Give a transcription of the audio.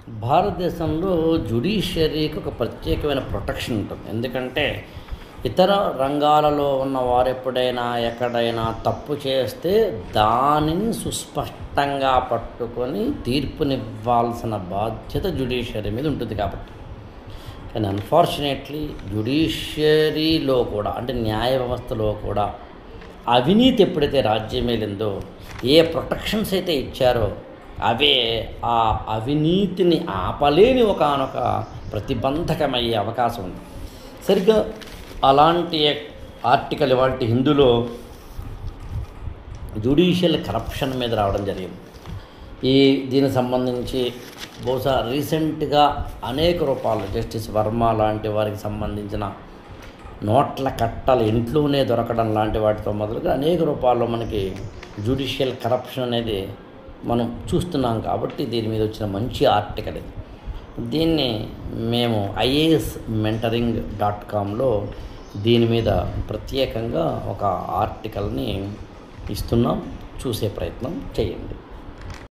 భారతదేశంలో జ్యుడిషియరీకి ఒక ప్రత్యేకమైన ప్రొటెక్షన్ ఉంటుంది. ఎందుకంటే ఇతర రంగాలలో ఉన్న వారు ఎప్పుడైనా ఎక్కడైనా తప్పు చేస్తే దానిని సుస్పష్టంగా పట్టుకొని తీర్పునివ్వాల్సిన బాధ్యత జ్యుడిషియరీ మీద ఉంటుంది కాబట్టి. కానీ అన్ఫార్చునేట్లీ జ్యుడిషియరీలో కూడా అంటే న్యాయ వ్యవస్థలో కూడా అవినీతి ఎప్పుడైతే రాజ్యమేలిందో, ఏ ప్రొటెక్షన్స్ అయితే ఇచ్చారో అవే ఆ అవినీతిని ఆపలేని ఒకానొక ప్రతిబంధకమయ్యే అవకాశం ఉంది. సరిగ్గా అలాంటి ఆర్టికల్ ఇవాళ హిందూలో జ్యుడిషియల్ కరప్షన్ మీద రావడం జరిగింది. దీనికి సంబంధించి బహుశా రీసెంట్గా అనేక రూపాల్లో జస్టిస్ వర్మ లాంటి వారికి సంబంధించిన నోట్ల కట్టలు ఇంట్లోనే దొరకడం లాంటి వాటితో మొదలుగా అనేక రూపాల్లో మనకి జ్యుడిషియల్ కరప్షన్ అనేది మనం చూస్తున్నాం. కాబట్టి దీని మీద వచ్చిన మంచి ఆర్టికల్ ఇది. దీన్ని మేము IASmentoring.comలో దీని మీద ప్రత్యేకంగా ఒక ఆర్టికల్ని ఇస్తున్నాం. చూసే ప్రయత్నం చేయండి.